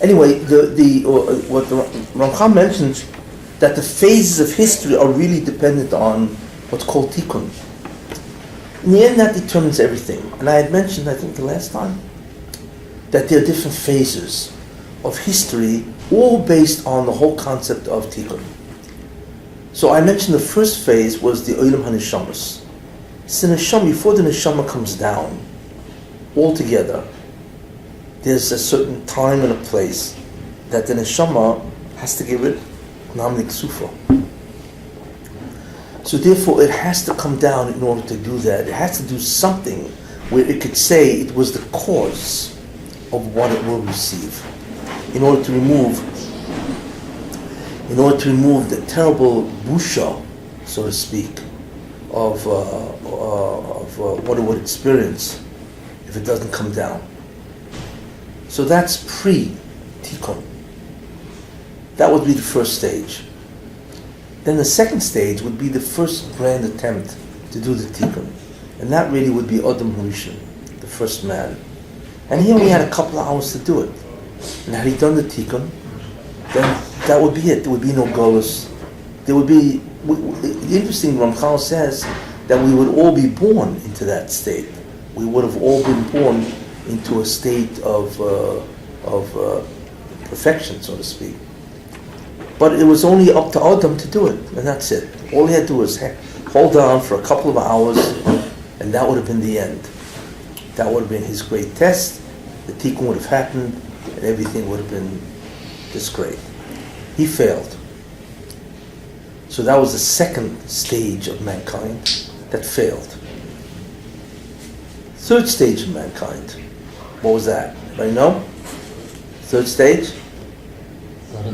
Anyway, what the Ramchal mentions, that the phases of history are really dependent on what's called tikkun. In the end, that determines everything. And I had mentioned, I think the last time, that there are different phases of history, all based on the whole concept of tikkun. So I mentioned the first phase was the Olam HaNeshamas. So neshama, before the neshama comes down, altogether, there's a certain time and a place that the neshama has to give it namlik sufa. So therefore it has to come down in order to do that. It has to do something where it could say it was the cause of what it will receive. In order to remove the terrible busha, so to speak, of what it would experience if it doesn't come down. So that's pre-tikkun. That would be the first stage. Then the second stage would be the first grand attempt to do the tikkun. And that really would be Adam Harishon, the first man. And he only had a couple of hours to do it. And had he done the tikkun, then that would be it. There would be no golus. There would be, the interesting Ramchal says that we would all be born into that state. We would have all been born into a state of perfection, so to speak. But it was only up to Adam to do it, and that's it. All he had to do was hold on for a couple of hours, and that would have been the end. That would have been his great test. The tikkun would have happened, and everything would have been just great. He failed. So that was the second stage of mankind that failed. Third stage of mankind. What was that? Anybody know? Third stage? What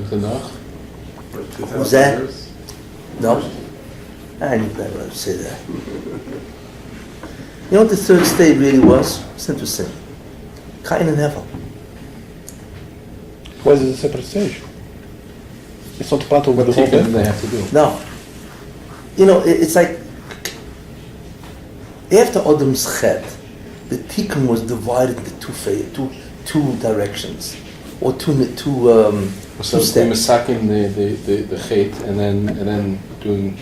was that? No? I knew better to say that. You know what the third stage really was? It's interesting. Cain and Hevel. Why is it a separate stage? It's not part of the whole thing they have to do. No. You know, it's like after Adam's chet, the tikkun was divided into two directions, or two steps. Masaking the chet and then doing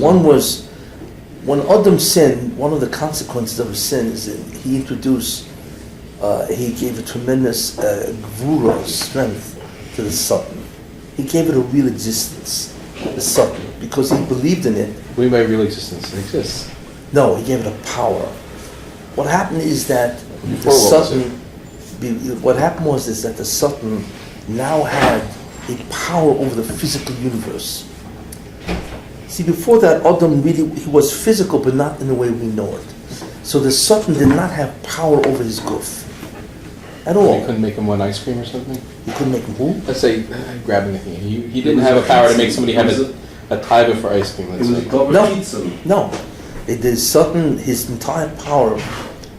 One was when Adam sinned. One of the consequences of his sin is that he gave a tremendous gvura, strength to the Satan. He gave it a real existence, the Satan, because he believed in it. What do you mean by real existence? It exists. No, he gave it a power. What happened is that the Satan. What happened was that the Satan now had a power over the physical universe. See, before that, Adam he was physical, but not in the way we know it. So the Satan did not have power over his guf at all. You couldn't make him one ice cream or something? You couldn't make him who? Let's say, grabbing the thing. He didn't have a power to make somebody have a taiba for ice cream, let's say. No. The Satan, his entire power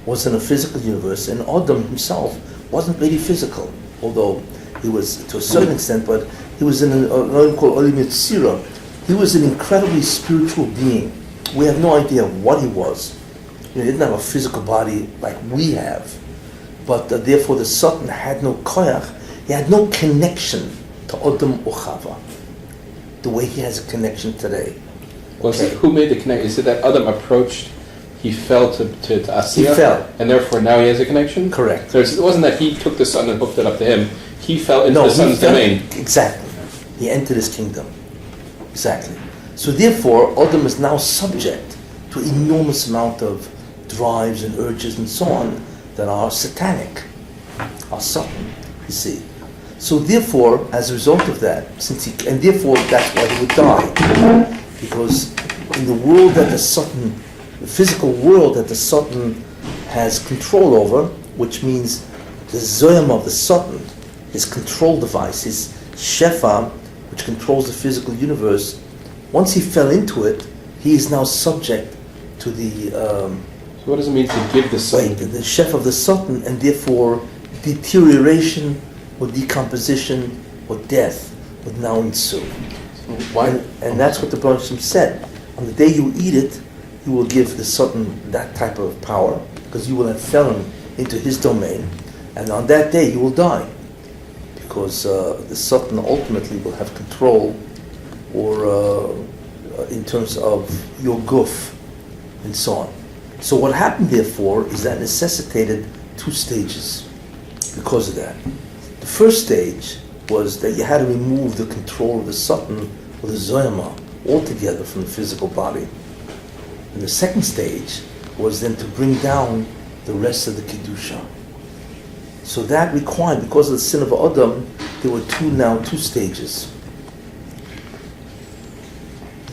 was in a physical universe, and Adam himself wasn't really physical, although he was to a certain extent, but he was in an Olam called Olam Yetzirah. He was an incredibly spiritual being. We have no idea what he was. He didn't have a physical body like we have, but therefore the Satan had no koyach. He had no connection to Adam or Chava, the way he has a connection today. Well, okay. Who made the connection? Is it that Adam approached, he fell to Asiyah? He fell. And therefore now he has a connection? Correct. So it wasn't that he took the Son and hooked it up to him. He fell into the Son's domain. Exactly. He entered his kingdom. Exactly. So therefore, Adam is now subject to enormous amount of drives and urges and so on that are satanic, are Satan, you see. So therefore, as a result of that, and therefore that's why he would die. Because in the world that the Satan, the physical world that the Satan has control over, which means the zoyam of the Satan, his control device, his shefa, which controls the physical universe, once he fell into it, he is now subject to the... so what does it mean to give the Satan? The shefa of the Satan, and therefore deterioration or decomposition or death would now ensue. Why? And that's what the Baruch Hashem said. On the day you eat it, you will give the Satan that type of power, because you will have fallen into his domain, and on that day you will die. because the Satan ultimately will have control, or in terms of your guf, and so on. So what happened, therefore, is that necessitated 2 stages because of that. The first stage was that you had to remove the control of the Satan, or the Zoyama, altogether from the physical body. And the second stage was then to bring down the rest of the Kedusha. So that required, because of the sin of Adam, there were two stages.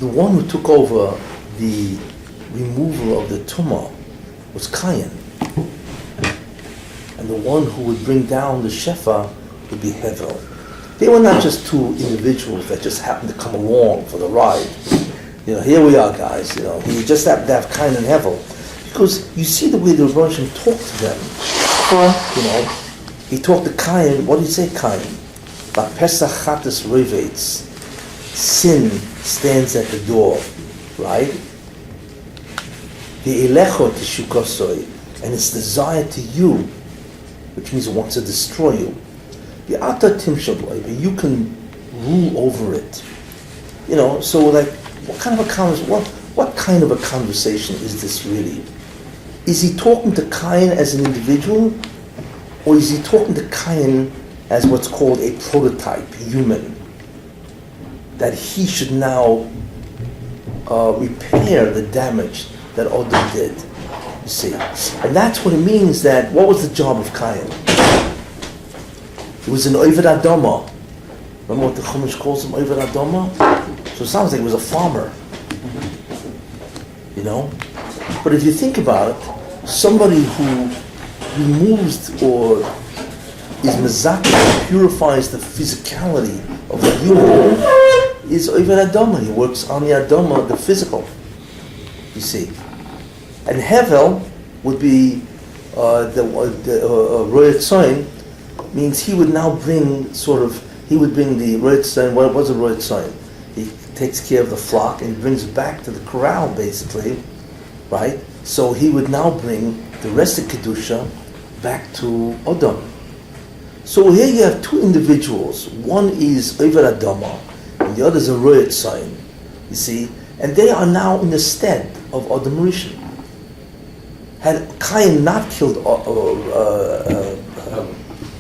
The one who took over the removal of the Tumah was Cain. And the one who would bring down the Shefa would be Hevel. They were not just 2 individuals that just happened to come along for the ride. Here we are, guys. You just happen to have Cain and Hevel. Because you see the way the Rabbi Hashem talked to them. He talked to Cain. What did he say, Cain? La Pesach Chatas Revetz. Sin stands at the door, right? The Elecho Tishukosoi, and its desire to you, which means it wants to destroy you. The Ata Timshaboy, but you can rule over it. So like, what kind of a conversation is this really? Is he talking to Cain as an individual, or is he talking to Cain as what's called a prototype, human? That he should now repair the damage that Adam did, you see. And that's what it means that, what was the job of Cain? He was an Oved Adama. Remember what the Chumash calls him, Oved Adama? So it sounds like he was a farmer. But if you think about it, somebody who removes or is mezakeh, purifies the physicality of the human, is Oved Adama. He works on the Adama, the physical, you see. And Hevel would be the Roy Tzoyin, means he would now bring the Roy Tzoyin. What was a Roy Tzoyin? He takes care of the flock and brings it back to the corral, basically, right? So he would now bring the rest of Kedusha back to Adam. So here you have 2 individuals. One is Oved Adama, and the other is a Roy Tzoyin, you see? And they are now in the stead of Adam Rishon. Had Cain not killed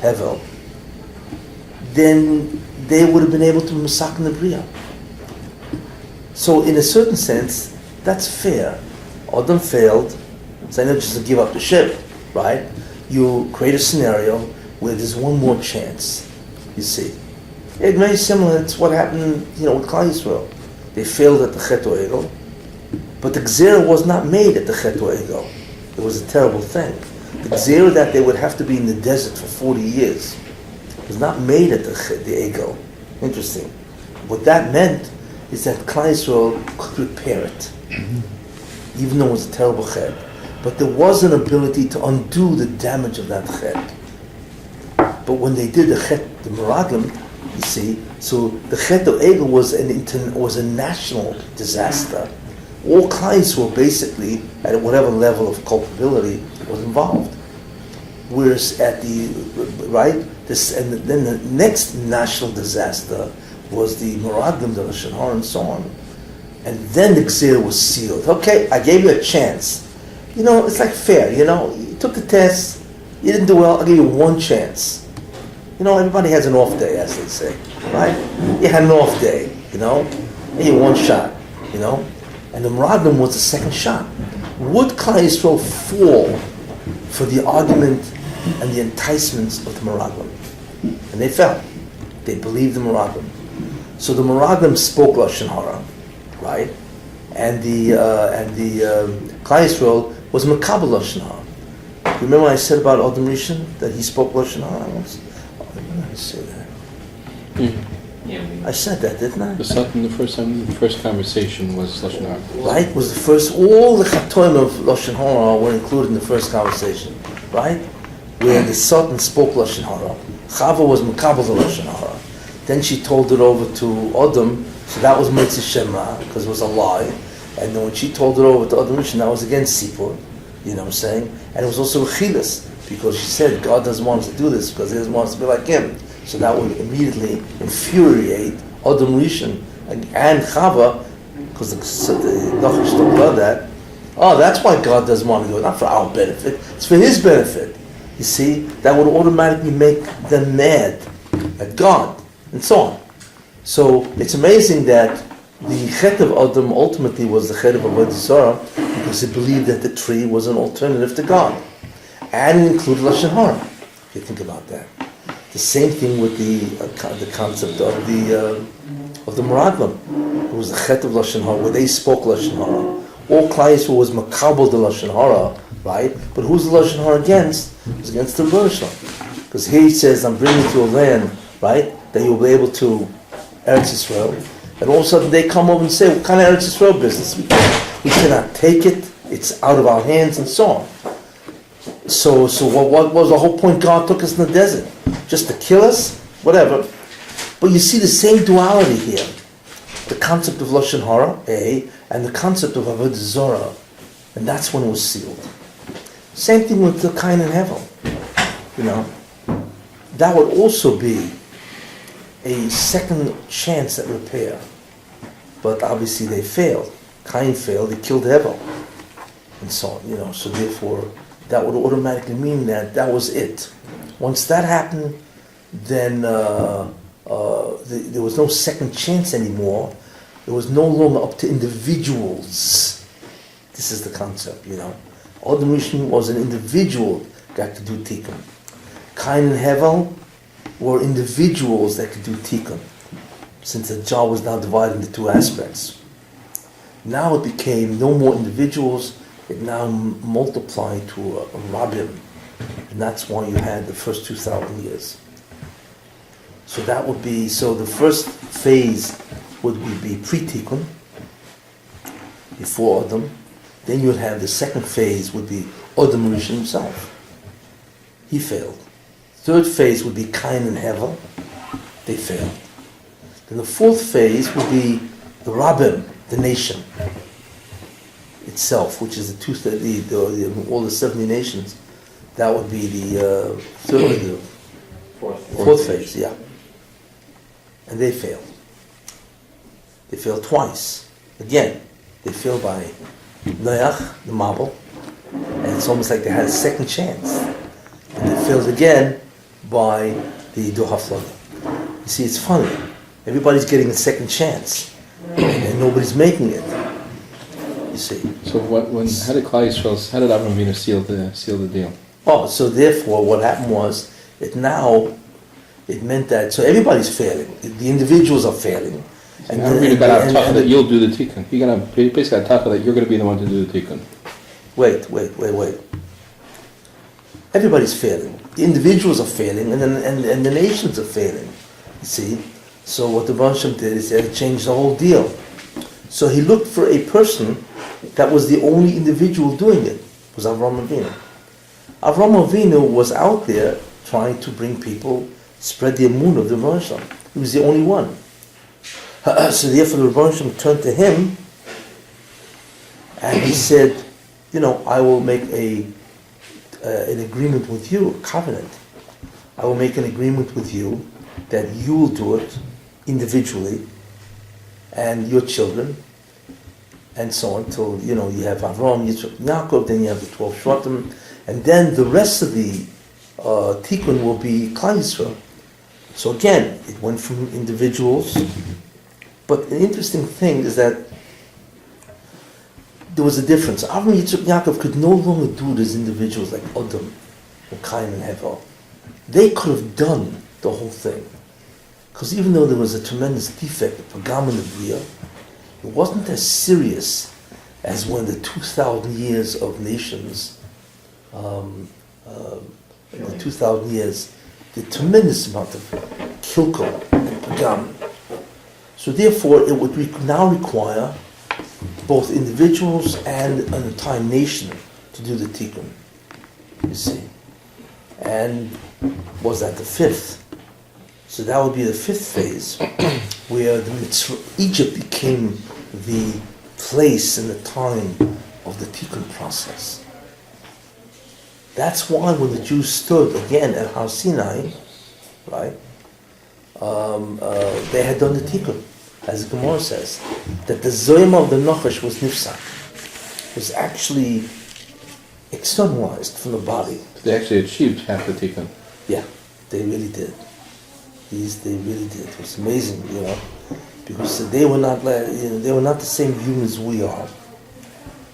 Hevel, then they would have been able to massacre the Bria. So in a certain sense, that's fair. Adam failed, so not just to give up the ship, right? You create a scenario where there's one more chance, you see. It's very similar to what happened, with Klal Yisrael. They failed at the Chet Egel, but the Gzera was not made at the Chet Egel. It was a terrible thing. The Gzera that they would have to be in the desert for 40 years was not made at the Egel. Interesting. What that meant is that Klal Yisrael could repair it, even though it was a terrible Chet. But there was an ability to undo the damage of that Chet. But when they did the Chet, the Meraglim, you see, so the Chet of Egel was a national disaster. All clients were basically, at whatever level of culpability was involved. Whereas at then the next national disaster was the Meraglim, the Lashon Hara, and so on. And then the Gzera was sealed. Okay, I gave you a chance. It's like fair, you took the test, you didn't do well, I'll give you one chance. Everybody has an off day, as they say, right? You had an off day, and you one shot, and the Meraglim was the second shot. Would Klal Yisrael fall for the argument and the enticements of the Meraglim? And they fell. They believed the Meraglim. So the Meraglim spoke Lashon Hara, right? And the Klal Yisrael was Makabel Lashon Hara. Remember I said about Adam Rishon that he spoke Lashon Hara once? When did I say that? I said that, didn't I? The first conversation was Lashon Hara. Right? Was the first, all the Chatoim of Lashon Hara were included in the first conversation, right? Where the Satan spoke Lashon Hara. Chava was Makabel Lashon Hara. Then she told it over to Adam, so that was Mitzvah Shemra, because it was a lie. And then when she told it over to Adam Rishon, that was again Sipur, you know what I'm saying? And it was also Chilas, because she said God doesn't want us to do this, because he doesn't want us to be like him. So that would immediately infuriate Adam Rishon and Chava, because the Nachash talked about that. Oh, that's why God doesn't want to do it, not for our benefit, it's for His benefit. You see, that would automatically make them mad at God, and so on. So it's amazing that the Chet of Adam ultimately was the Chet of Avodah Zarah, because he believed that the tree was an alternative to God. And it included Lashon Hara, if you think about that. The same thing with the concept of the Meraglim. It was the Chet of Lashon Hara, where they spoke Lashon Hara. All Klal Yisrael was makabel the Lashon Hara, right? But who's the Lashon Hara against? It was against the Rebbe Shalom. Because here he says, I'm bringing you to a land, right, that you'll be able to Eretz Yisrael. And all of a sudden they come over and say, what kind of Eretz Yisrael business? We cannot take it, it's out of our hands, and so on. So what was the whole point God took us in the desert? Just to kill us? Whatever. But you see the same duality here. The concept of Lashon Hara, and the concept of Avodah Zarah. And that's when it was sealed. Same thing with the Cain and Hevel. You know, that would also be a second chance at repair. But obviously they failed. Cain failed, he killed Hevel. And so on, you know, so therefore that would automatically mean that was it. Once that happened, then there was no second chance anymore. It was no longer up to individuals. This is the concept, you know. Adam Rishon was an individual that could do tikkun. Cain and Hevel were individuals that could do tikkun, since the job was now divided into two aspects. Now it became no more individuals, it now multiplied to a Rabbim. And that's why you had the first 2,000 years. So that would be, so the first phase would be pre-tikkun, before Adam. Then you would have the second phase would be Adam Rishon himself. He failed. Third phase would be Cain and Hevel. They failed. Then the fourth phase would be the Rabbim, the nation itself, which is all the 70 nations. That would be the fourth phase, yeah. And they failed. They failed twice. Again, they failed by Noach, the Mabel, and it's almost like they had a second chance. And they failed again by the Dohaflon. You see, it's funny. Everybody's getting a second chance, and nobody's making it. You see. So how did Klal Yisrael, how did Avraham Avinu seal the deal? Oh, so therefore, what happened was it meant that so everybody's failing. The individuals are failing. And Avraham got out tough that you'll do the tikkun. He basically got tough that you're going to be the one to do the tikkun. Wait. Everybody's failing. The individuals are failing, and the nations are failing. You see. So what the Bansham did is he changed the whole deal. So he looked for a person that was the only individual doing it. It was Avraham Avinu. Avraham Avinu was out there trying to bring people, spread the emunah of the Bansham. He was the only one. So therefore the Bansham turned to him and he said, I will make an agreement with you, a covenant. I will make an agreement with you that you will do it individually and your children and so on until, you have Avram, Yitzchak, Yaakov, then you have the 12 Shvatim, and then the rest of the tikkun will be Klal Yisrael. So again, it went from individuals, but an interesting thing is that there was a difference. Avram, Yitzchak, Yaakov could no longer do it as individuals like Adam or Cain and Hevel. They could have done the whole thing. Because even though there was a tremendous defect, a pagam in the Bria, it wasn't as serious as when the 2,000 years of nations, the 2,000 years, the tremendous amount of kilkel and pagam. So therefore, it would now require both individuals and an entire nation to do the tikkun. You see, and was that the fifth? So that would be the fifth phase, where Egypt became the place and the time of the tikkun process. That's why when the Jews stood again at Har Sinai, right, they had done the tikkun, as the Gemara says, that the zoyma of the nachash was nifsak, was actually externalized from the body. They actually achieved half the tikkun. Yeah, they really did. They really did. It was amazing, because they were not they were not the same humans we are.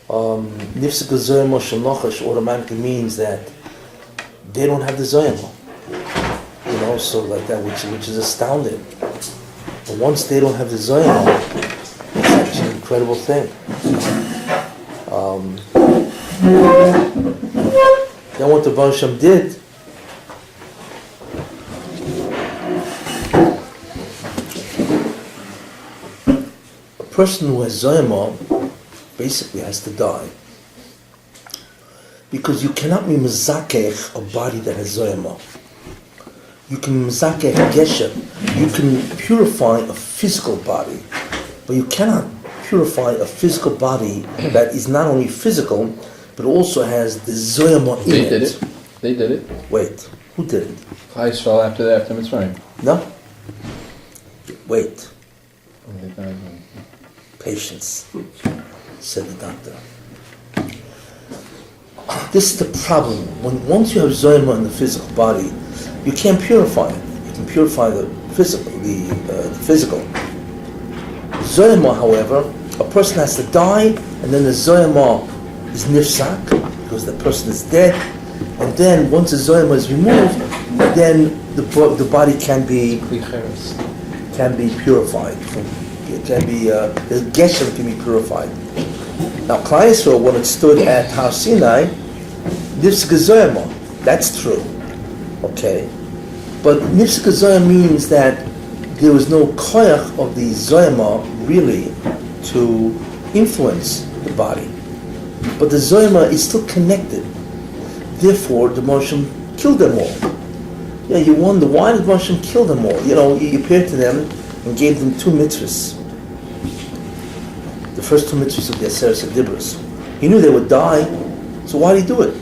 Nifsak zoyma shel nachash automatically means that they don't have the zoyma. So like that, which is astounding. But once they don't have the zoyama, it's actually an incredible thing. Then what the Baruch Hashem did, a person who has zoyama basically has to die. Because you cannot be mezakech a body that has zoyama. You can mezakeh geshem. You can purify a physical body, but you cannot purify a physical body that is not only physical, but also has the zoyama in it. They did it. Wait, who did it? Chayes fell after Mitzrayim. No. Wait. Oh, Patience, said the doctor. This is the problem. Once you have zoyama in the physical body, you can't purify it. You can purify the physical. Zoyama, however, a person has to die, and then the zoyama is nifsak, because the person is dead, and then once the zoyama is removed, then the body can be purified. The geshem can be purified. Now, Klal Yisrael, when it stood at Har Sinai, nifsak zoyama. That's true. Okay, but nifsak zoyama means that there was no koyach of the zoyama really to influence the body. But the zoyama is still connected. Therefore, the Moshe killed them all. Yeah, you wonder, why did Moshe kill them all? He appeared to them and gave them 2 mitzvahs. The first 2 mitzvahs of the Aseret Dibros. He knew they would die, so why did he do it?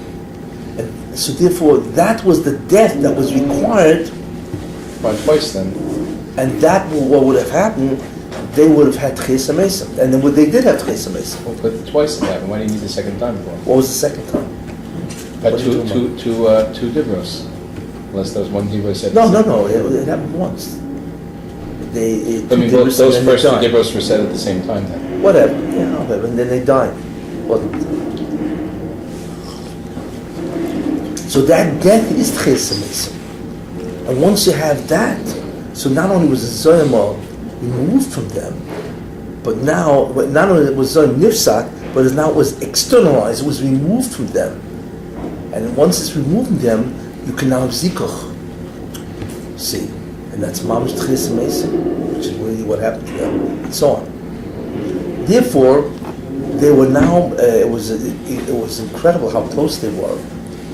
So therefore, that was the death that was required. By twice then. And that, what would have happened, they would have had Kessin. And then they did have Kessin. Well, but twice it happened. Why did you need the second time for? What was the second time? Two Dibros. Unless there was one Dibros said. No. It happened once. Those first 2 Dibros were said at the same time then. Whatever. And then they died. So that death is Kessin. And once you have that, so not only was the zoyama removed from them, but now, not only was zoyama nifsak, but now it was externalized, it was removed from them. And once it's removed from them, you can now have zikuch. See? And that's mamish Kessin, which is really what happened to them, and so on. Therefore, they were now, it was incredible how close they were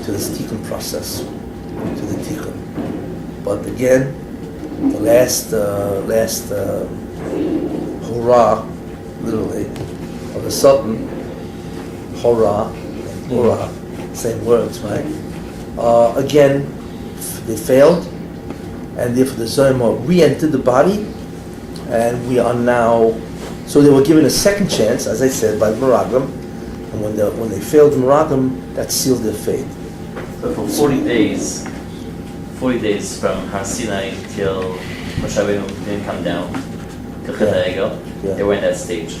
to this tikkun process, to the tikkun. But again, the last hurrah, literally, of the Sultan, hurrah, and hurrah, same words, right? Again, they failed, and therefore the zoyama re-entered the body, and we are now, so they were given a second chance, as I said, by the Meraglim, and when they failed the Meraglim, that sealed their fate. So for 40 days from Har Sinai till Moshe Rabbeinu didn't come down to Chet HaEgel, they were in that stage.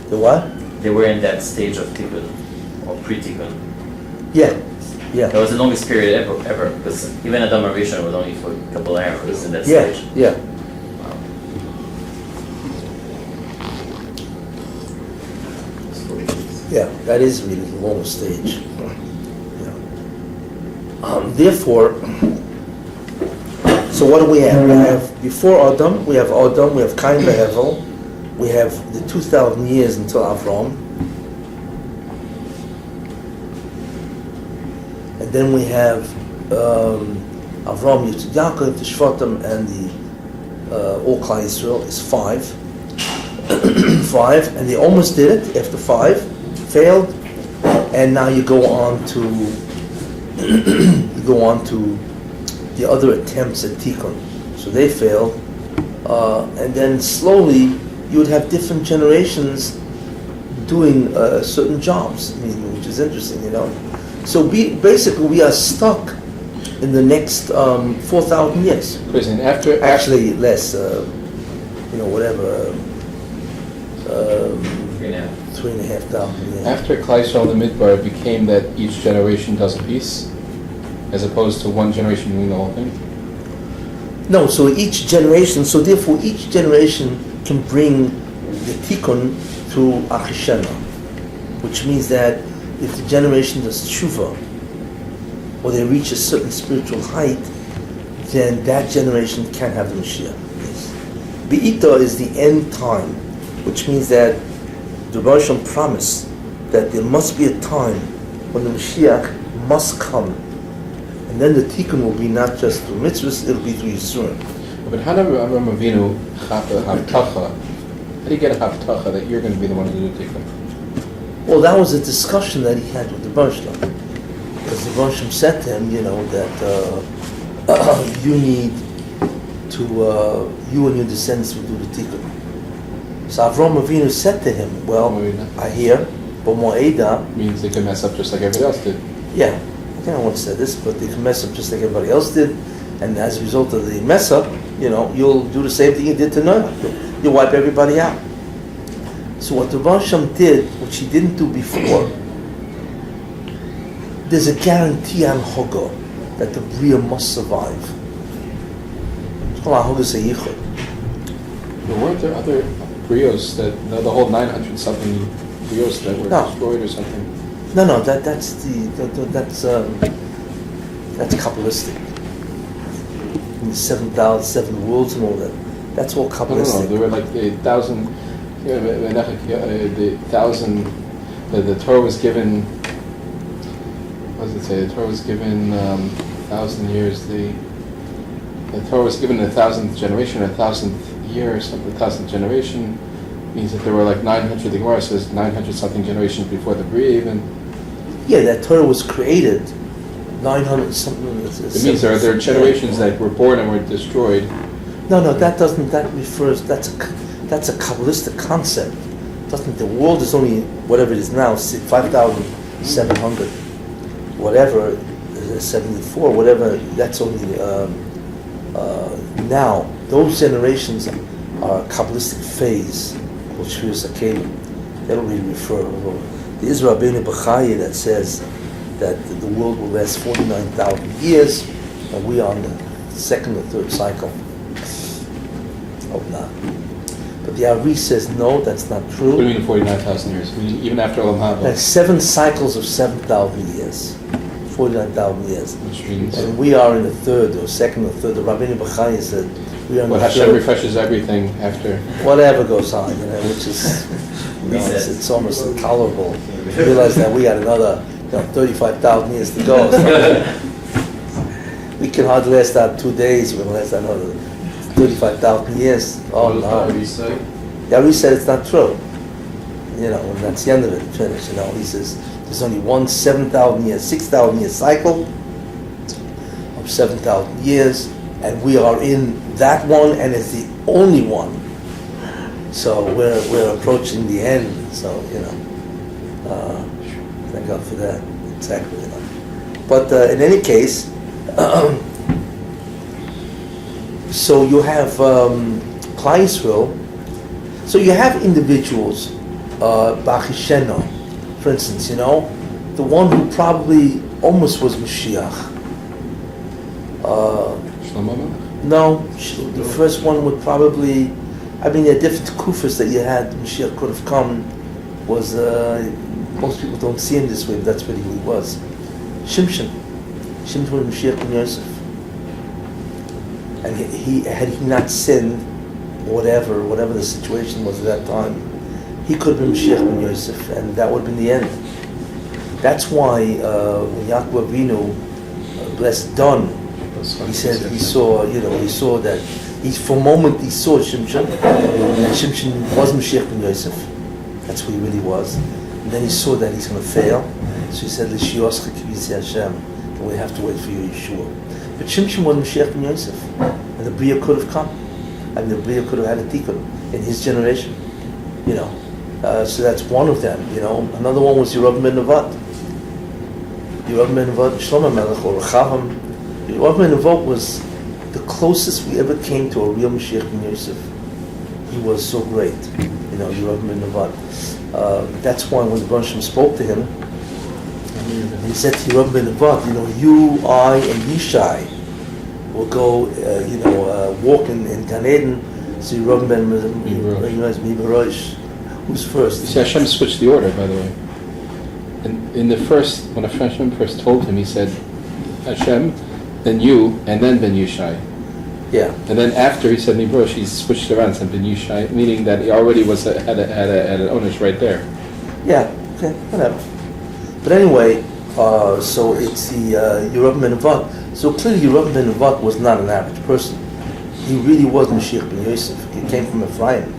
The what? They were in that stage of tikkun, or pre-tikkun. Yeah. That was the longest period ever, because even Adam HaRishon was only for a couple of hours in that stage. Yeah. Wow. Yeah, that is really the longest stage. Therefore, so what do we have? We have before Adam, we have Cain Behevel, we have the 2,000 years until Avram, and then we have Avram, Yitzchak, Yaakov, the Shvatim, and the all Klal Yisrael is 5. 5, and they almost did it after 5, failed, and now you go on to the other attempts at tikkun. So they failed, and then slowly you would have different generations doing certain jobs, which is interesting, So basically we are stuck in the next 4,000 years. Listen, Actually less, whatever, 3,500 years. After Klai Yisrael the Midbar, it became that each generation does a piece, as opposed to one generation doing the whole thing? No, so therefore each generation can bring the tikkun through achishena, which means that if the generation does tshuva, or they reach a certain spiritual height, then that generation can have the Mashiach. Yes. Be'ita is the end time, which means that the Rabbi Hashem promised that there must be a time when the Mashiach must come, and then the tikkun will be not just through mitzvahs, it'll be through Yisurim. But how do Avram Avinu haftacha? How do you get a haftacha that you're going to be the one to do the tikkun? Well, that was a discussion that he had with the Rebbe, because the Rebbe said to him, that you need to, you and your descendants will do the tikkun. So Avram Avinu said to him, well, I hear, but Mo'eda means they can mess up just like everybody else did. Yeah, I think I once said this, but they can mess up just like everybody else did, and as a result of the mess up, you'll do the same thing you did to Noah. You'll wipe everybody out. So what the Rebbe did, which he didn't do before, there's a guarantee on Hogo that the Bria must survive. It's called Hogo Seyichot. But weren't there other Brios that, the whole 900 something Brios that were destroyed or something? No, that's Kabbalistic. And the 7 worlds and all that. That's all Kabbalistic. No, there were like 1,000. The 1,000. The Torah was given. What does it say? The Torah was given 1,000 years. The Torah was given 1,000th generation, 1,000th year, or something. 1,000th generation means that there were like 900. The Gemara says 900 something generations before the Bria even. Yeah, that Torah was created 900 something. It means there are generations that were born and were destroyed. No, that doesn't. That refers. That's a Kabbalistic concept. The world is only whatever it is now, 5,700, whatever, 74, whatever. That's only now. Those generations are a Kabbalistic phase called Shvius HaKelim. They don't really refer. There is Rabbeinu B'chaya that says that the world will last 49,000 years, and we are on the second or third cycle. Hope not. But the Ari says no, that's not true. What do you mean 49,000 years? I mean, even after Olam Haba? That's 7 cycles of 7,000 years. 49,000 years. Which means? And we are in the third or second or third. The Rabbeinu B'chaya said we are in the third. Hashem refreshes everything after. Whatever goes on, which is, it's almost intolerable. You realize that we got another 35,000 years to go. We can hardly last out 2 days. We're going to last another 35,000 years. Oh no. The Ari said it's not true. And that's the end of it. Finished. He says there's only one 7,000 years, 6,000 year cycle of 7,000 years, and we are in that one, and it's the only one. So we're approaching the end. So thank God for that. Exactly. But in any case. So you have Klai Yisrael. So you have individuals, B'achishena, for instance, the one who probably almost was Mashiach. No, the first one would probably, there are different kufas that you had, Mashiach could have come, was, most people don't see him this way, but that's what he was. Shimshon was Mashiach ben Yosef. And he had he not sinned, whatever the situation was at that time, he could have been Mashiach ben Yosef, and that would have been the end. That's why when Yaakov Avinu blessed Don, he said he saw that for a moment he saw Shimshon, and Shimshon was Mashiach ben Yosef. That's who he really was. And then he saw that he's going to fail, so he said, "L'shiyoscha k'visi Hashem," and we have to wait for your Yeshua. But Shimshon was Mashiach ben Yosef, and the Bria could have come. and the Bria could have had a tikkun in his generation, you know. So that's one of them, you know. Another one was Yerub ben Nevat. Yerub ben Nevat, Shlomo Melech, or Rechavam. Yerub ben Nevat was the closest we ever came to a real Mashiach ben Yosef. He was so great, you know, Yerub ben Nevat. That's why when the Baruch Shem spoke to him, he said to Yerub ben Nevat, you know, you, I, and Yishai will go, walk in Gan Eden. So Yerub ben Nevat, who's first? You see, Hashem switched the order, by the way. In the first, when Hashem first told him, he said, Hashem, then you, and then Ben Yushai. Yeah. And then after he said Nibrosh, he switched around and said Ben Yushai, meaning that he already was had an onus right there. Yeah. Okay. Whatever. But anyway, so it's the Yerub ben Nevat. So clearly, Yerub ben Nevat was not an average person. He really was Mashiach ben Yosef. He came from Ephraim.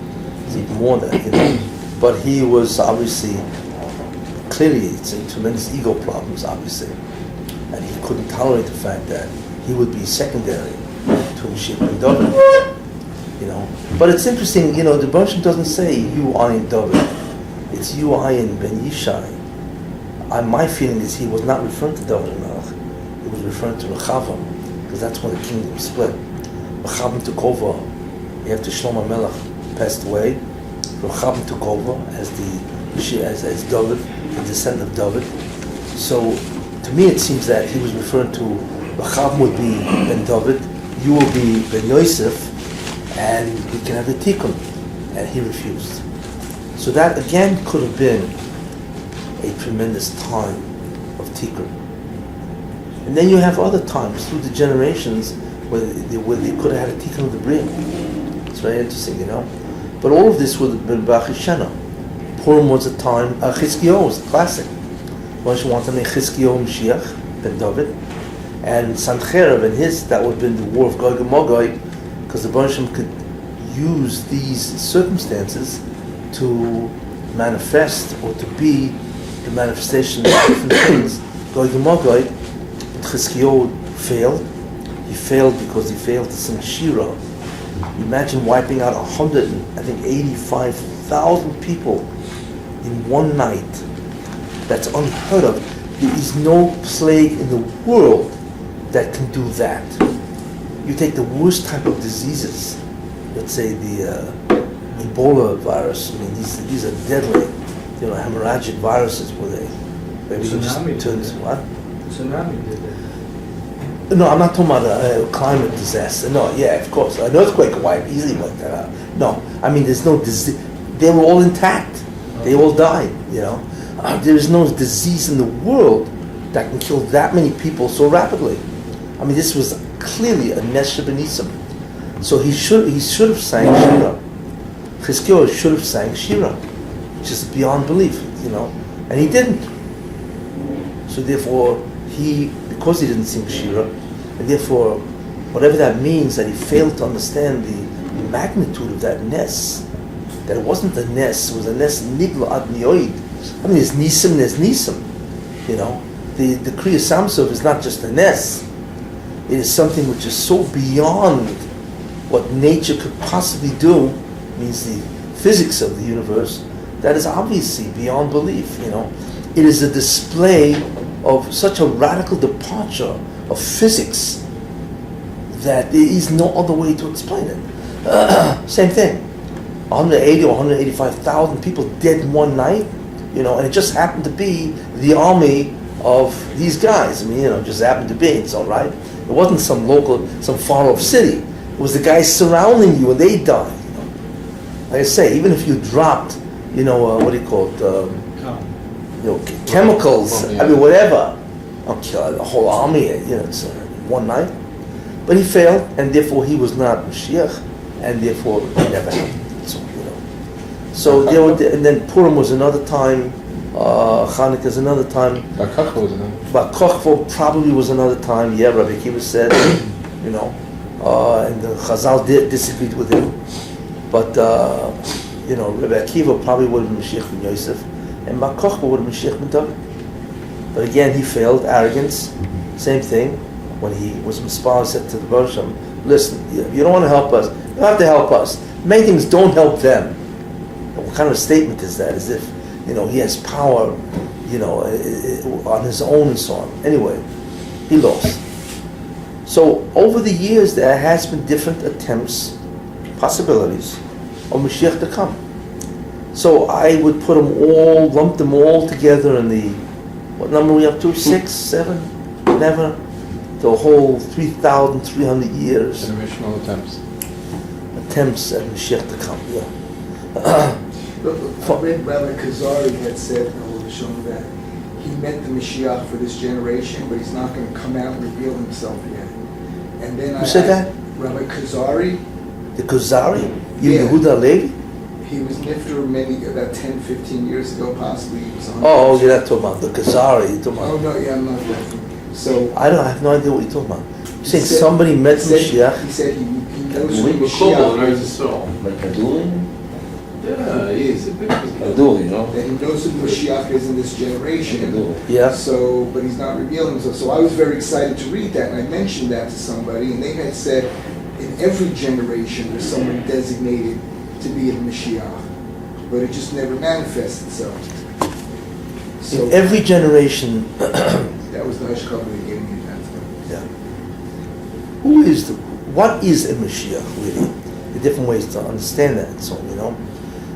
It's even more than that, you know. But he was obviously, clearly, it's in tremendous ego problems, obviously, and he couldn't tolerate the fact that he would be secondary to Mashiach ben David, you know. But it's interesting, you know, the Baruch Shem doesn't say you, I, and David. It's you, I, and Ben Yishai. My feeling is he was not referring to David Melech. He was referring to Rechavam, because that's when the kingdom split. Rechavam took over after Shlomo Melech passed away. Rechavam took over as David, the descendant of David. So, to me, it seems that he was referring to Rechavam would be Ben David, you will be Ben Yosef, and we can have the tikkun. And he refused. So that again could have been a tremendous time of tikkun. And then you have other times through the generations where they could have had a tikkun of the brim. It's very interesting, you know. But all of this would have been B'Chishana. Purim was a time, Chizkiyahu was a classic. Moshe wanted to make Chizkiyahu Mashiach, Ben David, and Sancheirav and his, that would have been the war of Gog and Magog, because the Baruch Shem could use these circumstances to manifest or to be the manifestation of different things. Gog and Magog, Chizkiyahu failed. He failed because he failed to sing Shira. Imagine wiping out 85,000 people in one night. That's unheard of. There is no plague in the world that can do that. You take the worst type of diseases, let's say the Ebola virus. I mean, these are deadly, you know, hemorrhagic viruses where they Tsunami just turn what? Tsunami did that. No, I'm not talking about a climate disaster. No, yeah, of course. An earthquake wipe easily wiped that out. No, I mean, there's no disease. They were all intact. They all died, you know. There is no disease in the world that can kill that many people so rapidly. I mean, this was clearly a Nes Shebenissim. So he should have sang Shira. Chizkiyahu should have sang Shira, which is beyond belief, you know. And he didn't. So therefore, because he didn't sing Shira, and therefore, whatever that means, that he failed to understand the magnitude of that Nes, that it wasn't a Nes, it was a Nes Nigla Ad Nioid. I mean, there's Nisim, you know. The Kriya Samsov is not just a Nes. It is something which is so beyond what nature could possibly do, means the physics of the universe, that is obviously beyond belief, you know. It is a display of such a radical departure of physics that there is no other way to explain it. Same thing. 180 or 185,000 people dead in one night, you know, and it just happened to be the army of these guys. I mean, you know, it just happened to be, it's all right. It wasn't some far-off city. It was the guys surrounding you and they died, you know. Like I say, even if you dropped, you know, what do you call it, you know, chemicals, I mean, whatever, I'll kill the whole army, you know, it's one night. But he failed, and therefore he was not Mashiach, and therefore it never happened. So, you know. So there were, and then Purim was another time, Chanukah is another time. Bar Kochva was another. Bar Kochva probably was another time. Yeah, Rabbi Akiva said, you know, and the Chazal disagreed with him. But, you know, Rabbi Akiva probably would have been Mashiach ben Yosef, and Bar Kochva would have been Mashiach ben David. But again, he failed, arrogance, same thing. When he was Mispar, said to the Baruch Shem, listen, you don't want to help us, you don't have to help us. Many things don't help them. What kind of statement is that? As if, he has power, on his own and so on. Anyway, he lost. So over the years there has been different attempts, possibilities of Mashiach to come. So I would put them all, lump them all together in the, what number are we up to? 6, 7, never? The whole 3,300 years. Generational attempts. Attempts at Mashiach to come, yeah. I read Rabbi Kazari had said, shown that he met the Mashiach for this generation, but he's not going to come out and reveal himself yet. And then Who said that? Rabbi Kazari. The Kazari? Yeah. Yehuda Levi? He was nifter about 10, 15 years ago, possibly. He was 100. Oh, you're not talking about the Kazari. You're talking Oh, about... no, yeah, I'm not that. So... I have no idea what you're talking about. You're saying said- somebody met Mashiach? He said he knows who We were cool Mashiach in is. Israel. Like Kaduri? Yeah, he's a big Kaduri, no? That he knows who Mashiach is in this generation. Kaduri. Yeah. So, but he's not revealing himself. So I was very excited to read that, and I mentioned that to somebody, and they had said, in every generation there's someone designated to be a Mashiach, but it just never manifests itself. So In every generation, that was the hush cover they gave me at that time. yeah. What is a Mashiach, really? The different ways to understand that and so on,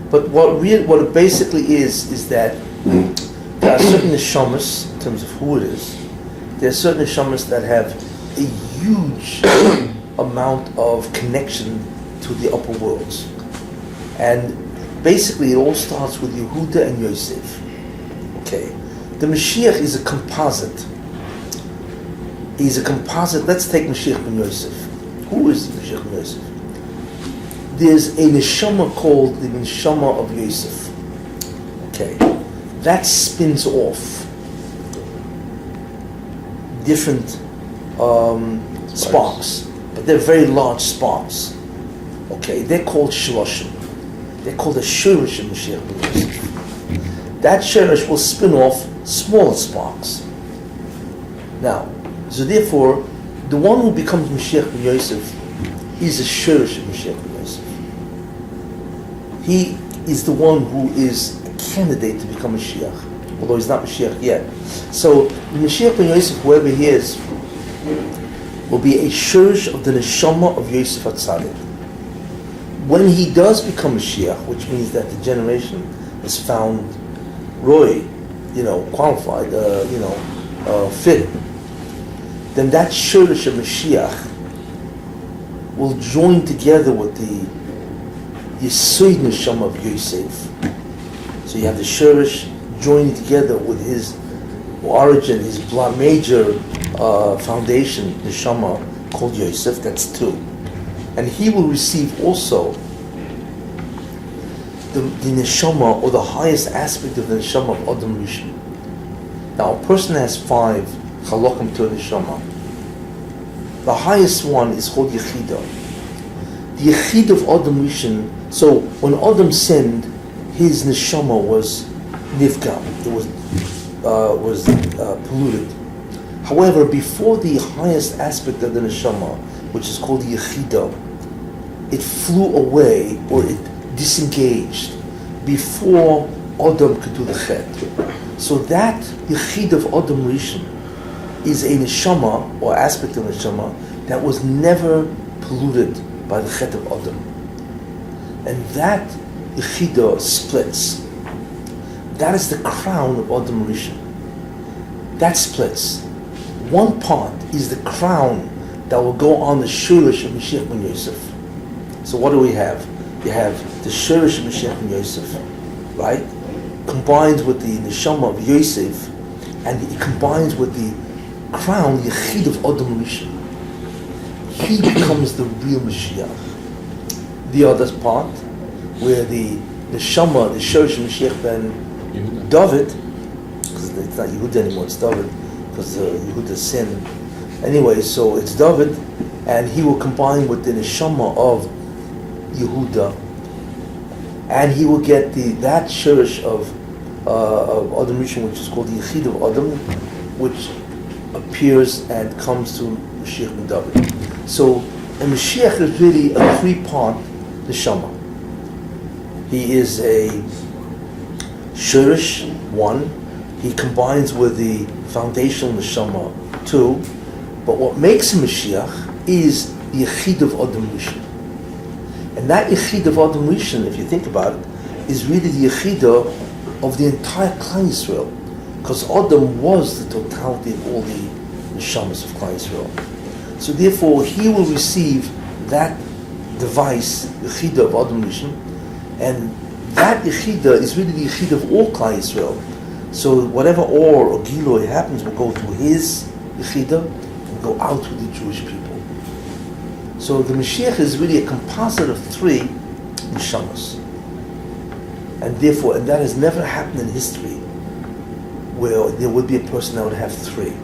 But what it basically is that there are certain neshamas, in terms of who it is, there are certain neshamas that have a huge amount of connection to the upper worlds. And basically it all starts with Yehuda and Yosef. Okay. The Mashiach is a composite. He's a composite. Let's take Mashiach ben Yosef. Who is Mashiach ben Yosef? There's a neshama called the neshama of Yosef. Okay. That spins off different sparks, but they're very large sparks. Okay, they're called shloshim. They're called the shurish of Mashiach ben Yosef. That shurish will spin off smaller sparks. Now, so therefore, the one who becomes Mashiach ben Yosef is a shurish of Mashiach ben Yosef. He is the one who is a candidate to become Mashiach, although he's not Mashiach yet. So, the Mashiach ben Yosef, whoever he is, will be a shurish of the neshama of Yosef HaTzadik. When he does become Mashiach, which means that the generation is found qualified, fit, then that shurish of Mashiach will join together with the Yesod Neshama of Yosef. So you have the shurish joining together with his origin, his major foundation, Neshama, called Yosef, that's 2. And he will receive also the neshama, or the highest aspect of the neshama of Adam Rishon. Now, a person has 5 halakim to a neshama. The highest one is called Yechida. The Yechid of Adam Rishon, so when Adam sinned, his neshama was nifgam, it was polluted. However, before the highest aspect of the neshama, which is called Yechida, it flew away, or it disengaged before Adam could do the chet. So that Yechid of Adam Rishon is a neshama, or aspect of neshama, that was never polluted by the chet of Adam. And that Yechida splits. That is the crown of Adam Rishon. That splits. One part is the crown that will go on the shurish of Mashiach ben Yosef. So what do we have? You have the shurish of Mashiach ben Yosef, right? Combined with the neshama of Yosef, and it combines with the crown, the Yechid of Adam Rishon. He becomes the real Mashiach. The other part, where the neshama, the shurish of Mashiach ben David, because it's not Yehuda anymore, it's David, because Yehuda sinned. Anyway, so it's David, and he will combine with the neshama of Yehuda, and he will get that shurish of Adam Rishon, which is called the Yechid of Adam, which appears and comes to Mashiach ben David. So And Mashiach is really a three-part neshama. He is a shirish, one. He combines with the foundational neshama, two. But what makes him Mashiach is the yechid of Adam Rishon. And that yechid of Adam Rishon, if you think about it, is really the yechida of the entire Klal Yisrael. Because Adam was the totality of all the neshamas of Klal Yisrael. So therefore, he will receive that device, the yechida of Adam Rishon, and that yechida is really the yechida of all Klal Yisrael. So whatever or giloi happens will go through his yechida and go out to the Jewish people. So the Mashiach is really a composite of three neshamas. And therefore, and that has never happened in history, where there would be a person that would have three.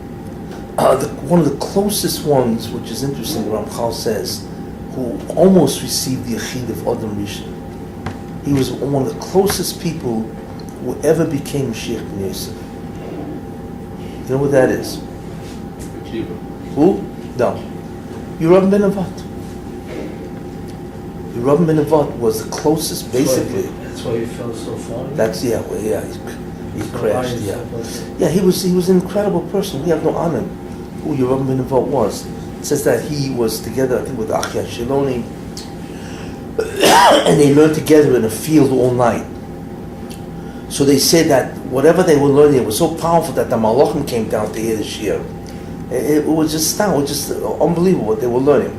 One of the closest ones, which is interesting, Ramchal says, who almost received the yechid of Adam Rishon. He was one of the closest people who ever became Mashiach ben Yosef. You know what that is? Who? No. Yerubim ben Nevat. Yerubim ben Nevat was the closest, basically. That's why you felt so funny? That's, he crashed, Yeah, he was an incredible person. We have no honor who Yerubim ben Nevat was. It says that he was together, I think, with Achia Shiloni, and they learned together in a field all night. So they said that whatever they were learning, it was so powerful that the Malachim came down to hear the Shir. It was just unbelievable what they were learning.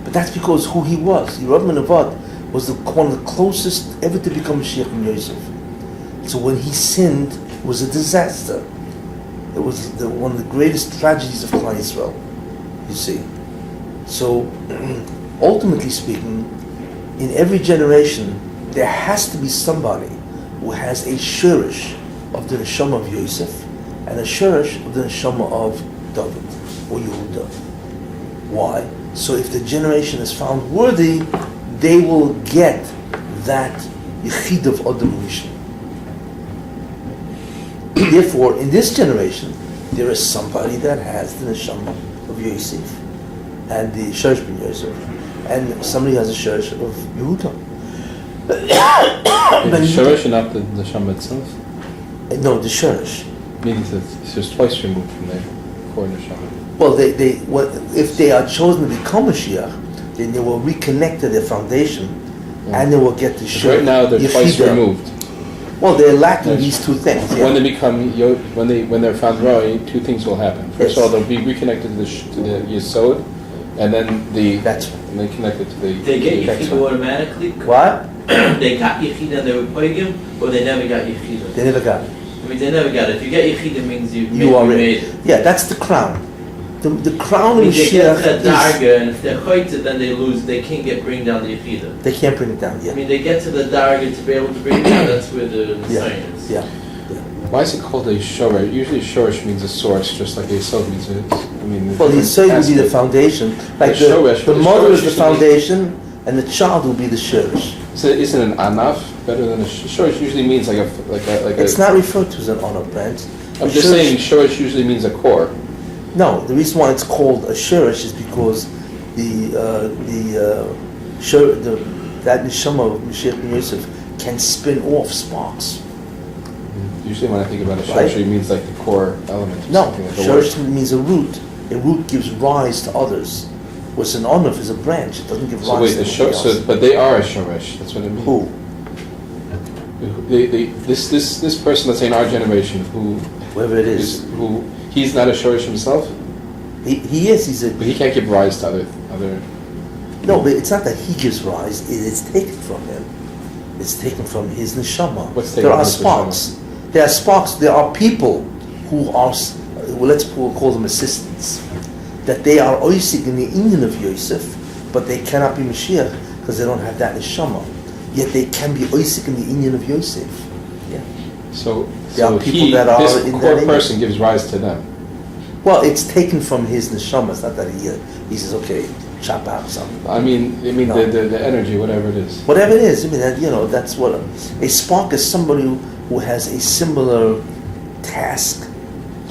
But that's because who he was. Yerubim ben Nevat was one of the closest ever to become Mashiach ben Yosef. So when he sinned, it was a disaster. It was one of the greatest tragedies of Klal Yisrael, you see. So, ultimately speaking, in every generation, there has to be somebody who has a shirish of the neshama of Yosef and a shirish of the neshama of David or Yehuda. Why? So if the generation is found worthy, they will get that yechid of Adam Rishon. Therefore, in this generation, there is somebody that has the neshama of Yosef and the shirish ben Yosef, and somebody has a shirish of Yehuda. The shirish and not the neshama itself? No, the shirish. Meaning that it's just twice removed from the core neshama. Well, if they are chosen to become Mashiach, then they will reconnect to their foundation, and they will get the shirish. Right now, they're twice removed. Well, they're lacking these two things. Yeah. When they become when they're found Roy, two things will happen. First of all, they'll be reconnected to the Yesod, and then and they connected to the. They get Yechida automatically. What? They got Yechida and they were Poigim, or they never got Yechida. They never got it. I mean, they never got it. If you get Yechida, it means you made it. Yeah, that's the crown. The crown of Mashiach is. They get that darga, and if they're Choyte, then they lose. They can't bring down the Yechida. They can't bring it down. Yeah. I mean, they get to the darga to be able to bring it down. That's where the sign is. Yeah. Why is it called a shoresh? Usually shoresh means a source, just like a yesod means it. I mean, well, the yesod will be the foundation. Like the mother is the foundation, and the child will be the shirish. So isn't an anaf better than a shoresh? Usually means like a. It's not referred to as an anaf branch. I'm just saying shoresh usually means a core. No, the reason why it's called a shirish is because that neshama of Mashiach ben Yosef can spin off sparks. Usually when I think about a shirish, it means like the core element. No, like shirish means a root. A root gives rise to others. Whereas an onuf is a branch. It doesn't give rise to anything else. But they are a shirish. That's what it means. Who? This person, let's say in our generation, whoever it is, who he's not a shirish himself. He is. But he can't give rise to other. No, but it's not that he gives rise. It's taken from him. It's taken from his neshama. There are sparks. There are sparks. There are people who are, let's call them assistants, that they are oisik in the Indian of Yosef, but they cannot be Mashiach because they don't have that neshama. Yet they can be oisik in the Indian of Yosef. Yeah. So there are people that are this in core that person gives rise to them. Well, it's taken from his neshama. It's not that he says, okay, chop out something. I mean, no. the energy, whatever it is. Whatever it is. I mean, that's what a spark is. Somebody who has a similar task,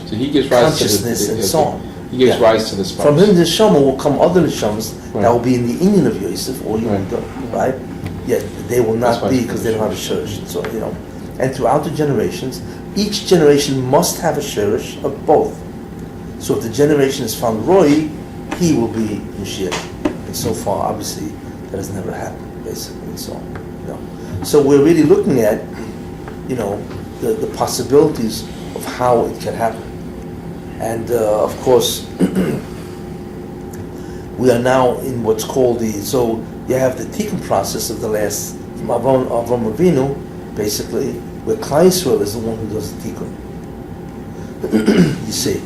so he gives rise consciousness, to and so on. He gives Yeah. rise to the sparks. From him, the neshama will come other neshamas Right. that will be in the Indian of Yosef or Right. Yehuda, right? Yet they will That's not why be it's because they don't have a shirish. So and throughout the generations, each generation must have a shirish of both. So if the generation is found Roy, he will be Mashiach. And so far, obviously, that has never happened, basically. And so, so we're really looking at, the possibilities of how it can happen. And of course, we are now in what's called so you have the tikkun process of the last, from Avram Avinu, basically, where Klal Yisrael is the one who does the tikkun. You see.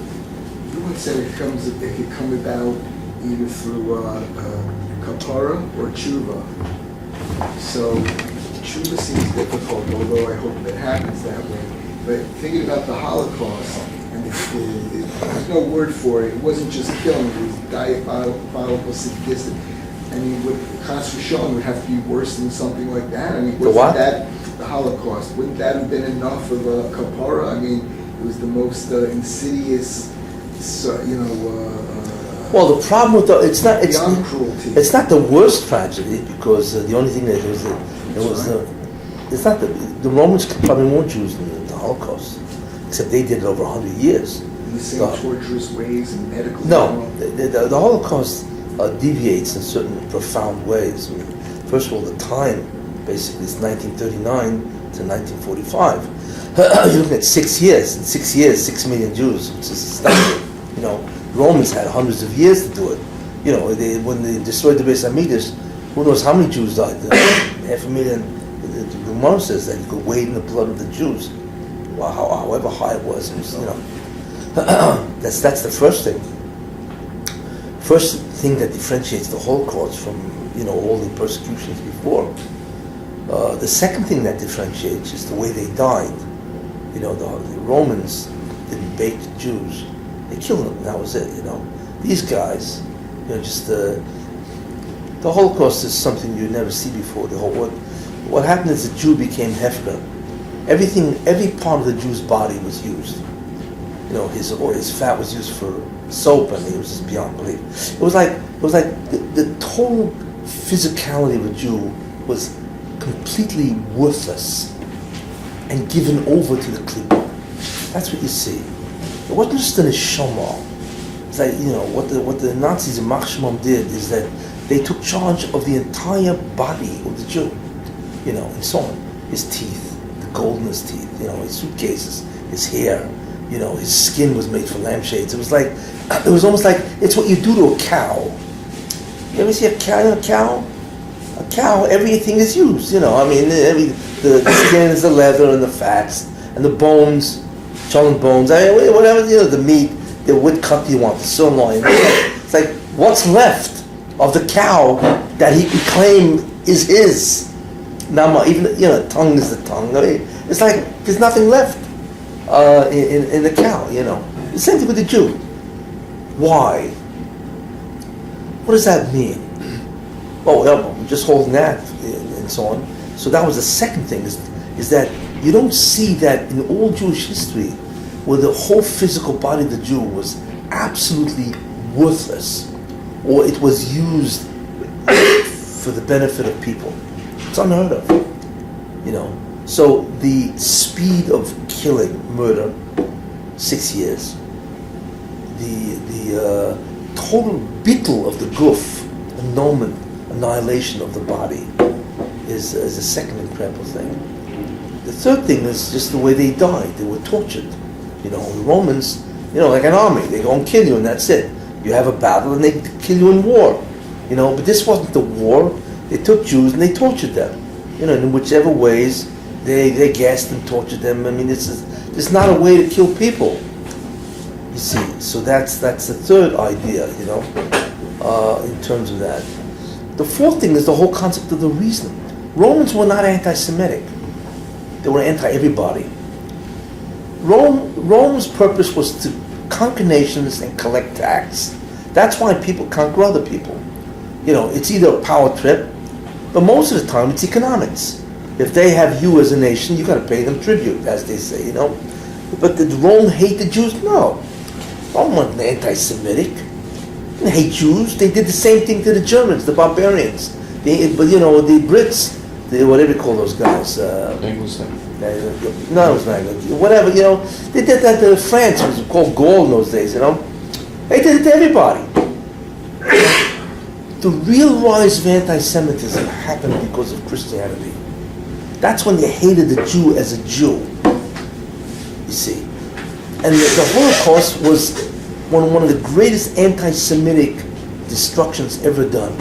You once said it could come about either through kapara or tshuva. So tshuva seems difficult, although I hope it happens that way. But thinking about the Holocaust, and there's no word for it. It wasn't just killing; it was diabolical, sadistic. I mean, Chas v'sholom would have to be worse than something like that. I mean, wasn't that the Holocaust? Wouldn't that have been enough of a kapara? I mean, it was the most insidious, well, the problem with it's beyond cruelty. It's not the worst tragedy because the only thing that it's not the Romans probably more Jews than the Holocaust, except they did it over 100 years. In the same torturous ways and medical. No, the Holocaust deviates in certain profound ways. I mean, first of all, the time basically is 1939 to 1945. You're looking at 6 years. In 6 years, 6 million Jews, which is astounding. Romans had hundreds of years to do it. When they destroyed the Beis Hamikdash, who knows how many Jews died? 500,000. The Gemara says that you could wade in the blood of the Jews. Well, however high it was, that's the first thing. First thing that differentiates the Holocaust from all the persecutions before. The second thing that differentiates is the way they died. The Romans didn't bake the Jews; they killed them. That was it. These guys, just the Holocaust is something you never see before. What happened is the Jew became hefker. Every part of the Jew's body was used. His fat was used for soap, and it was just beyond belief. It was like the total physicality of a Jew was completely worthless and given over to the klipa. That's what you see. It wasn't just an neshama. It's like what the Nazis in Machshmam did is that they took charge of the entire body of the Jew. And so on. His teeth, the gold in his teeth, his suitcases, his hair, his skin was made from lampshades. It was almost like it's what you do to a cow. You ever see a cow? A cow, everything is used. The skin is the leather and the fats and the bones, cholent bones. Whatever the meat, the what cut you want, the sirloin. It's like what's left of the cow that he can claim is his. Now, even tongue is the tongue. It's like there's nothing left in the cow. The same thing with the Jew. Why? What does that mean? We're just holding that and so on. So that was the second thing is that you don't see that in all Jewish history where the whole physical body of the Jew was absolutely worthless or it was used for the benefit of people. It's unheard of, So the speed of killing, murder, 6 years. The total bittul of the guf, annihilation of the body, is a second incredible thing. The third thing is just the way they died. They were tortured. The Romans, like an army, they go and kill you and that's it. You have a battle and they kill you in war. But this wasn't the war. They took Jews and they tortured them. In whichever ways they gassed and tortured them. I mean, it's not a way to kill people. You see, so that's the third idea, in terms of that. The fourth thing is the whole concept of the reason. Romans were not anti-Semitic. They were anti-everybody. Rome's purpose was to conquer nations and collect tax. That's why people conquer other people. It's either a power trip, but most of the time it's economics. If they have you as a nation, you got to pay them tribute, as they say, But did Rome hate the Jews? No. Rome wasn't anti-Semitic. They didn't hate Jews. They did the same thing to the Germans, the barbarians. But the Brits, whatever you call those guys. Anglo-Saxon. No, it was not Anglo. Whatever, they did that to France. It was called Gaul in those days, They did it to everybody. The real rise of anti-Semitism happened because of Christianity. That's when they hated the Jew as a Jew, you see. And the Holocaust was one of the greatest anti-Semitic destructions ever done.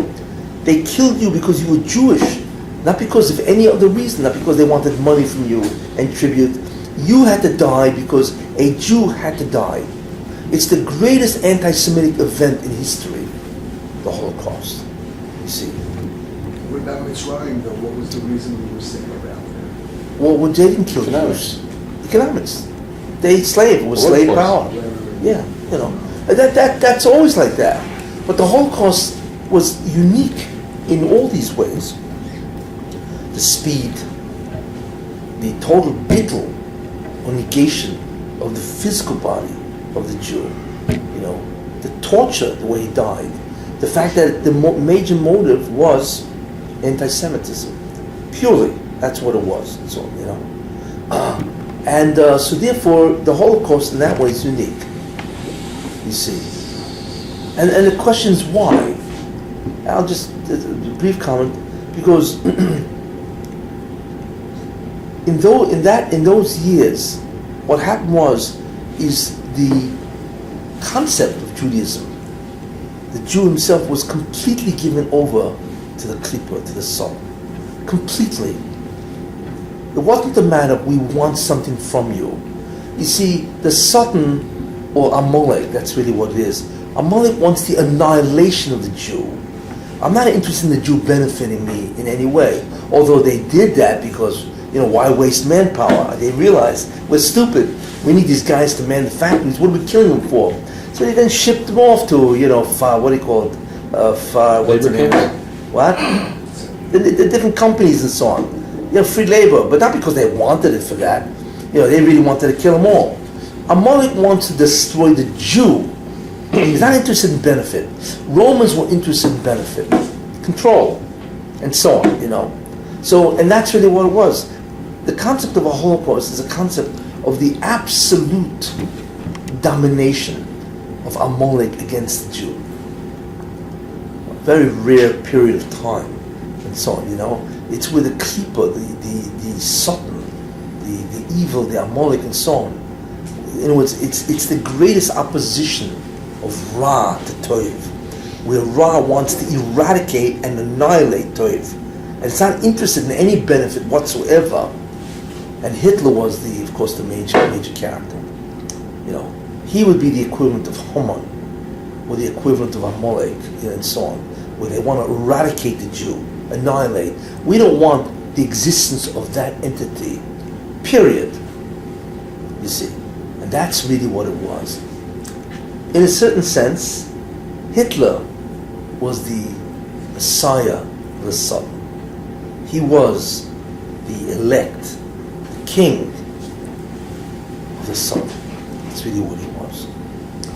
They killed you because you were Jewish, not because of any other reason, not because they wanted money from you and tribute. You had to die because a Jew had to die. It's the greatest anti-Semitic event in history, the Holocaust, you see. What about Mitzrayim, though? What was the reason we were saying about that? Well, they didn't kill Jews. Economics. They enslaved. It was slave power. Yeah, That's always like that. But the Holocaust was unique in all these ways. The speed, the total bittul, or negation of the physical body of the Jew, the torture, the way he died, the fact that the major motive was anti-Semitism, purely. That's what it was. And so, so therefore, the Holocaust in that way is unique. You see, and the question is why. I'll just a brief comment, because in those years, what happened is the concept of Judaism. The Jew himself was completely given over to the Klippa, to the sun, completely. It wasn't a matter of we want something from you. You see, the Satan, or Amalek, that's really what it is. Amalek wants the annihilation of the Jew. I'm not interested in the Jew benefiting me in any way. Although they did that because, why waste manpower? They realized, we're stupid. We need these guys to man the factories. What are we killing them for? So they then shipped them off to, what do you call it? What's the name? What? The different companies and so on. Free labor, but not because they wanted it for that. They really wanted to kill them all. Amalek wants to destroy the Jew. He's not interested in benefit. Romans were interested in benefit, control, and so on, So, and that's really what it was. The concept of a Holocaust is a concept of the absolute domination of Amalek against the Jew. A very rare period of time, and so on, It's with the Klippa, the Satan, the evil, the Amalek, and so on. In other words, it's the greatest opposition of Ra to Toiv, where Ra wants to eradicate and annihilate Toiv. And it's not interested in any benefit whatsoever. And Hitler was, of course, the major character. He would be the equivalent of Haman, or the equivalent of Amalek, and so on, where they want to eradicate the Jew, annihilate. We don't want the existence of that entity, period. You see. And that's really what it was. In a certain sense, Hitler was the Messiah of the Satan. He was the elect, the king of the Satan. That's really what he was.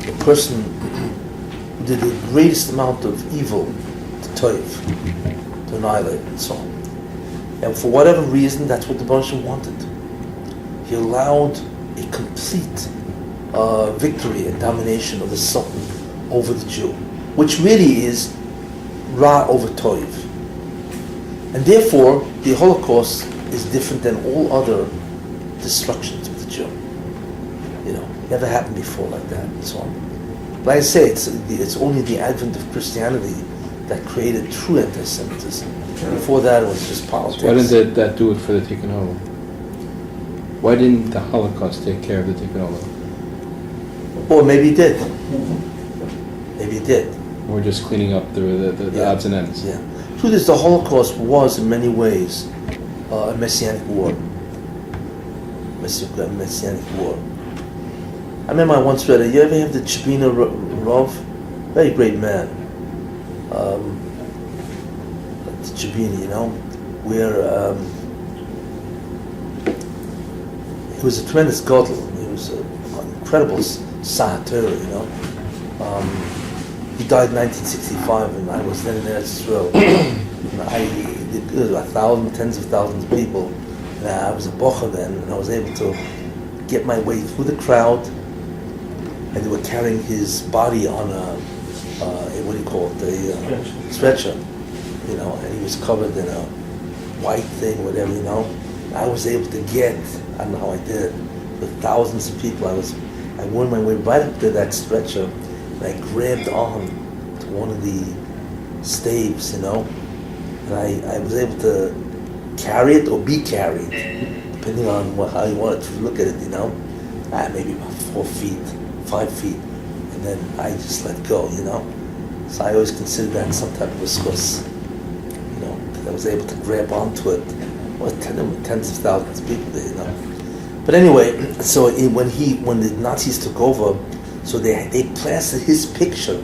The person who did the greatest amount of evil to Toiv, to annihilate, and so on. And for whatever reason, that's what the Baruch wanted. He allowed a complete victory and domination of the Satan over the Jew, which really is Ra over Toiv. And therefore, the Holocaust is different than all other destructions of the Jew. Never happened before like that, and so on. Like I say, it's only the advent of Christianity that created true anti-Semitism. Before that, it was just politics. Why didn't that do it for the Tikkun Olam? Why didn't the Holocaust take care of the Tikkun Olam? Or maybe it did. Maybe it did. We're just cleaning up the odds and ends. Yeah. Truth is, the Holocaust was in many ways a messianic war. Messianic war. I remember I once read it. You ever have the Chabina Rav? Very great man. The Chabina, where he was a tremendous gadol. He was an incredible Sahatur, you know. He died in 1965, and I was then in Eretz Yisrael. There were 1,000, tens of thousands of people. And I was a bocher then, and I was able to get my way through the crowd. And they were carrying his body on a what do you call it, a stretcher, you know, and he was covered in a white thing, whatever, you know. I was able to get, I don't know how I did it, with thousands of people. I wormed my way right up to that stretcher, and I grabbed on to one of the staves, you know, and I was able to carry it or be carried, depending on how you wanted to look at it, you know. Maybe about 4 feet, 5 feet, and then I just let go, you know. So I always considered that some type of a schus, you know, because I was able to grab onto it. Well, tens of thousands of people there, you know. But anyway, so when the Nazis took over, so they plastered his picture,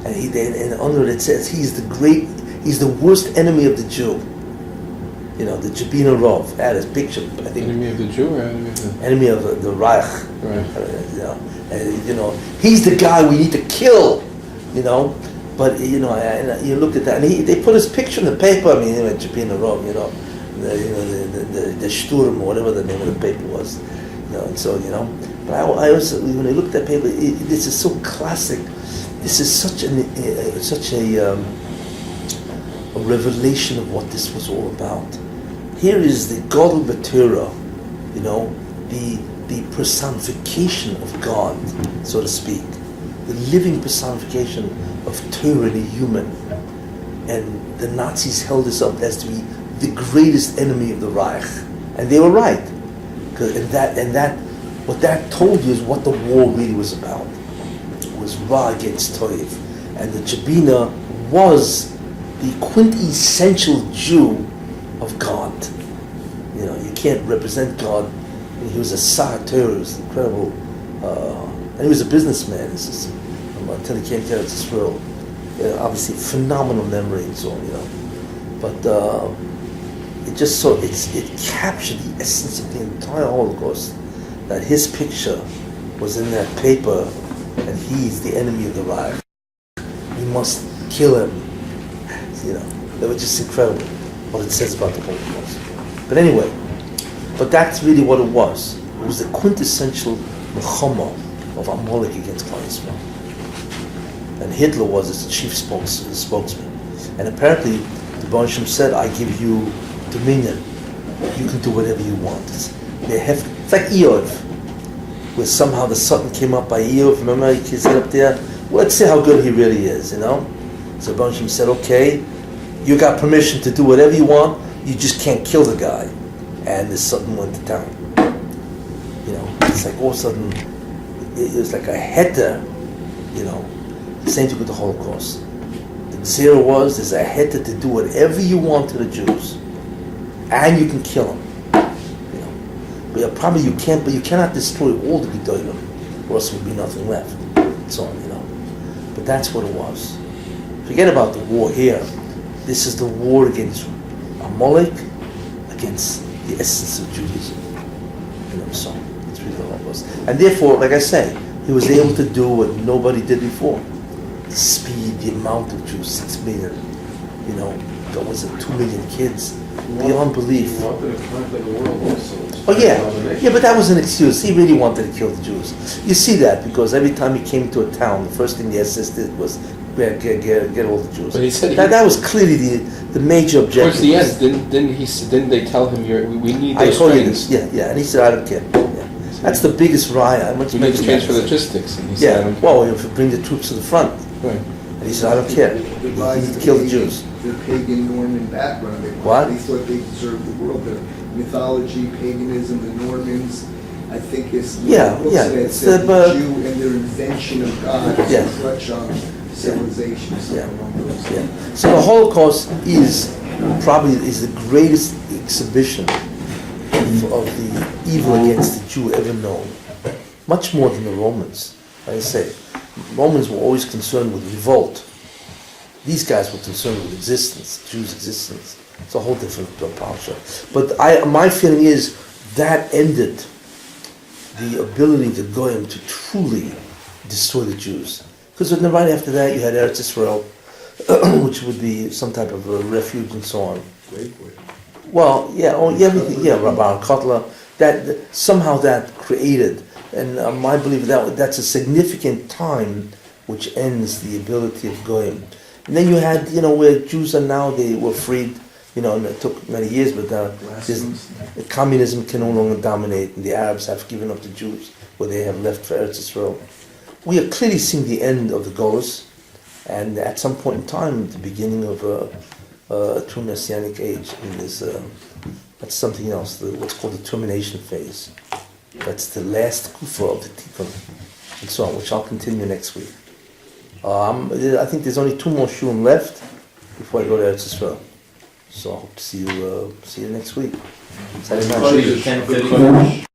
and under it says he's the worst enemy of the Jew. You know, the Jabina Rov had his picture. I think Enemy of the Jew or enemy of the... Enemy of the Reich. Right. You know, he's the guy we need to kill. You know, but you know, you look at that, and they put his picture in the paper. I mean, Jabina Rov. You know, the Sturm, or whatever the name of the paper was. You know, and so you know. But I also, when I look at that paper, this is so classic. This is such a revelation of what this was all about. Here is the Gadol B'Torah, you know, the personification of God, so to speak, the living personification of Torah in a human. And the Nazis held this up as to be the greatest enemy of the Reich, and they were right. What that told you is what the war really was about. It was Ra against Toiv, and the Jabina was the quintessential Jew of God. You know, you can't represent God. He was a Sahatur, he was incredible, and he was a businessman. Until he came to Eretz Yisrael, obviously phenomenal memory and so on, you know. But it captured the essence of the entire Holocaust. That his picture was in that paper, and he's the enemy of the Reich. We must kill him. You know, they were just incredible what it says about the Holocaust. But anyway, but that's really what it was. It was the quintessential Mechama of Amalek against Klal Yisrael. And Hitler was its chief spokesman. And apparently, the Baruch Hashem said, I give you dominion. You can do whatever you want. It's like Eov, where somehow the Satan came up by Eov. Remember, he kissed it up there? Well, let's see how good he really is, you know? So Baruch Hashem said, okay, you got permission to do whatever you want, you just can't kill the guy. And the Satan went to town. You know, it's like all of a sudden, it was like a heter, you know. Same thing with the Holocaust. The zero was, there's a heter to do whatever you want to the Jews. And you can kill them. You know. But probably you cannot destroy all the Gedolim, or else there would be nothing left. And so on, you know. But that's what it was. Forget about the war here. This is the war against Amalek, against the essence of Judaism. You know, so it's really all it was. And therefore, like I say, he was able to do what nobody did before. The speed, the amount of Jews, 6 million, you know, there was 2 million kids, beyond belief. He wanted to conquer the world also. Oh yeah, but that was an excuse. He really wanted to kill the Jews. You see that because every time he came to a town, the first thing the SS did was get all the Jews. But he said that was clearly the major objective. Towards the end, didn't they tell him we need those I told you trains? this. Yeah, and he said I don't care. Yeah. That's the biggest riot. We need the trains for logistics. And he said, I don't care. Well, if you bring the troops to the front. Right. And he said I don't care. He needs to kill the Jews. Their pagan Norman background. They thought they deserved the world. Their mythology, paganism, the Normans. I think it's the Jew and their invention of God. Yeah. Clutch on civilization. Yeah. So the Holocaust is the greatest exhibition of the evil against the Jew ever known. Much more than the Romans. Like I say, Romans were always concerned with revolt. These guys were concerned with existence, Jews' existence. It's a whole different parsha. But my feeling is that ended the ability to Goyim to truly destroy the Jews. Because then right after that you had Eretz Israel, which would be some type of a refuge and so on. Well, everything, Rabbi Kotler, that somehow that created, and my belief that's a significant time which ends the ability of Goyim. And then you had, where Jews are now, they were freed, and it took many years, but communism can no longer dominate, and the Arabs have given up the Jews, where they have left for Eretz Israel. We are clearly seeing the end of the Golos, and at some point in time, the beginning of a true Messianic age. And that's something else, what's called the termination phase. That's the last kufa of the Tikkun, and so on, which I'll continue next week. I think there's only 2 more shurim left before I go to Eretz Israel. So I hope to see you next week. Before you can